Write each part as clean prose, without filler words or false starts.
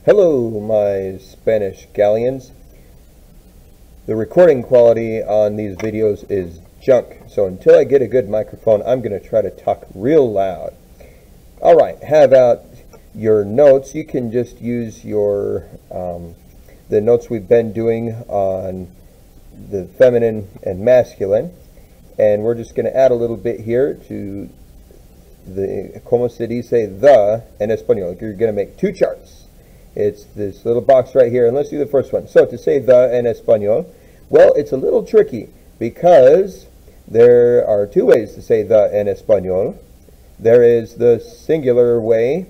Hello, my Spanish galleons. The recording quality on these videos is junk, so until I get a good microphone, I'm going to try to talk real loud. Alright, how about your notes? You can just use your the notes we've been doing on the feminine and masculine, and we're just going to add a little bit here to the como se dice the en español. You're going to make two charts. It's this little box right here, and let's do the first one. So to say the en español, well, it's a little tricky because there are two ways to say the en español. There is the singular way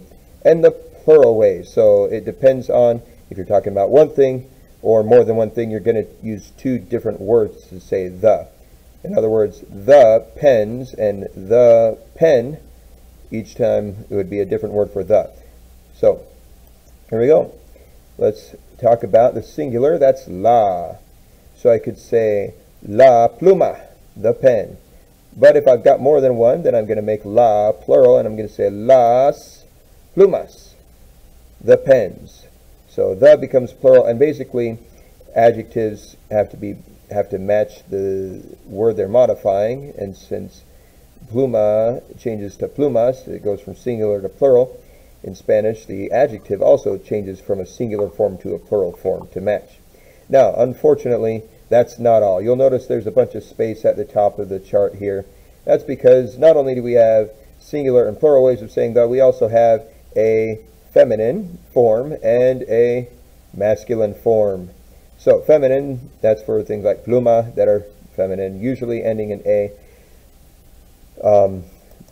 and the plural way. So it depends on if you're talking about one thing or more than one thing. You're going to use two different words to say the. In other words, the pens and the pen, each time it would be a different word for the. So here we go. Let's talk about the singular. That's la. So I could say la pluma, the pen. But if I've got more than one, then I'm going to make la plural, and I'm going to say las plumas, the pens. So the becomes plural, and basically adjectives have to match the word they're modifying. And since pluma changes to plumas, it goes from singular to plural. In Spanish, the adjective also changes from a singular form to a plural form to match. Now, unfortunately, that's not all. You'll notice there's a bunch of space at the top of the chart here. That's because not only do we have singular and plural ways of saying the, we also have a feminine form and a masculine form. So feminine, that's for things like pluma that are feminine, usually ending in a.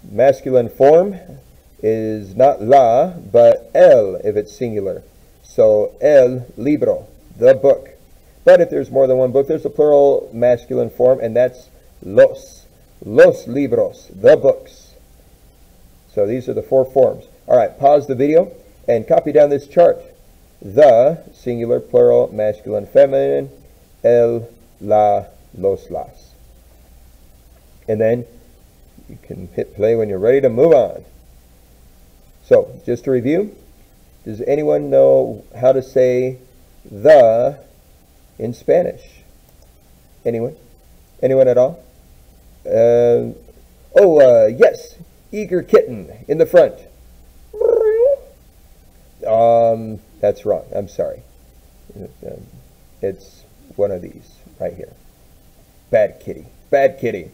Masculine form is not la, but el if it's singular. So el libro, the book. But if there's more than one book, there's a plural masculine form, and that's los libros, the books. So these are the four forms. All right, pause the video and copy down this chart. The, singular, plural, masculine, feminine, el, la, los, las. And then you can hit play when you're ready to move on. So, just to review, does anyone know how to say the in Spanish? Anyone? Anyone at all? Yes, eager kitten in the front. That's wrong. I'm sorry. It's one of these right here. Bad kitty. Bad kitty.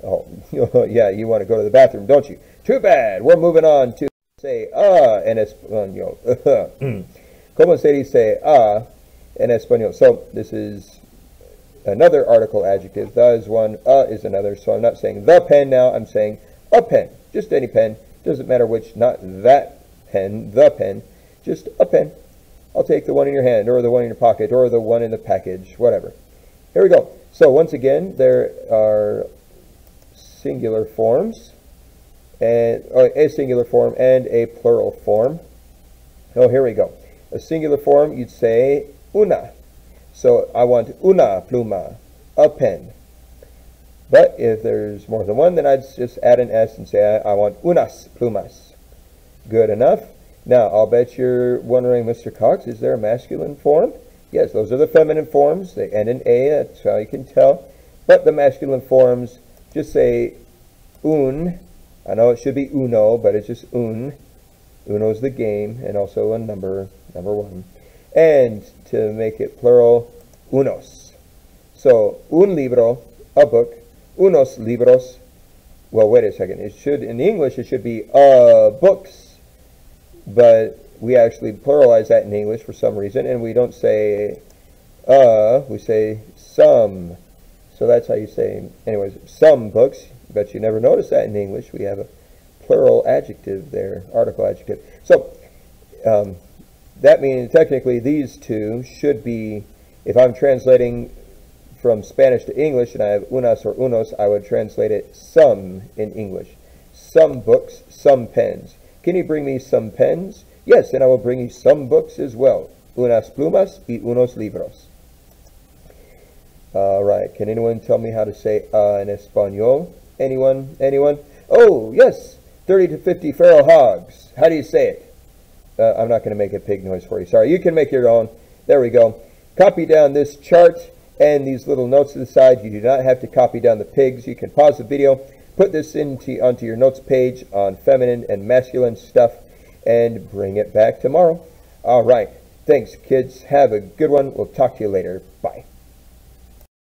Oh, yeah, you want to go to the bathroom, don't you? Too bad. We're moving on to say en español. ¿Cómo se dice en español? So this is another article adjective. The is one, is another. So I'm not saying the pen now. I'm saying a pen. Just any pen. Doesn't matter which. Not that pen, the pen. Just a pen. I'll take the one in your hand, or the one in your pocket, or the one in the package, whatever. Here we go. So once again, there are singular forms, and a singular form and a plural form. Oh, here we go. A singular form, you'd say una. So I want una pluma, a pen. But if there's more than one, then I'd just add an S and say I want unas plumas. Good enough. Now, I'll bet you're wondering, Mr. Cox, is there a masculine form? Yes, those are the feminine forms. They end in A, that's how you can tell. But the masculine forms, just say un. I know it should be uno, but it's just un. Uno's the game, and also a number one. And to make it plural, unos. So, un libro, a book. Unos libros. Well, wait a second. It should, in English, it should be books. But we actually pluralize that in English for some reason, and we don't say we say some. So that's how you say, anyways, some books. Bet you never noticed that in English. We have a plural adjective there, article adjective. So that means technically these two should be, if I'm translating from Spanish to English and I have unas or unos, I would translate it some in English. Some books, some pens. Can you bring me some pens? Yes, and I will bring you some books as well. Unas plumas y unos libros. All right, can anyone tell me how to say en español? Anyone? Anyone? Oh, yes, 30 to 50 feral hogs. How do you say it? I'm not going to make a pig noise for you. Sorry, you can make your own. There we go. Copy down this chart and these little notes to the side. You do not have to copy down the pigs. You can pause the video, put this onto your notes page on feminine and masculine stuff, and bring it back tomorrow. All right. Thanks, kids. Have a good one. We'll talk to you later. Bye.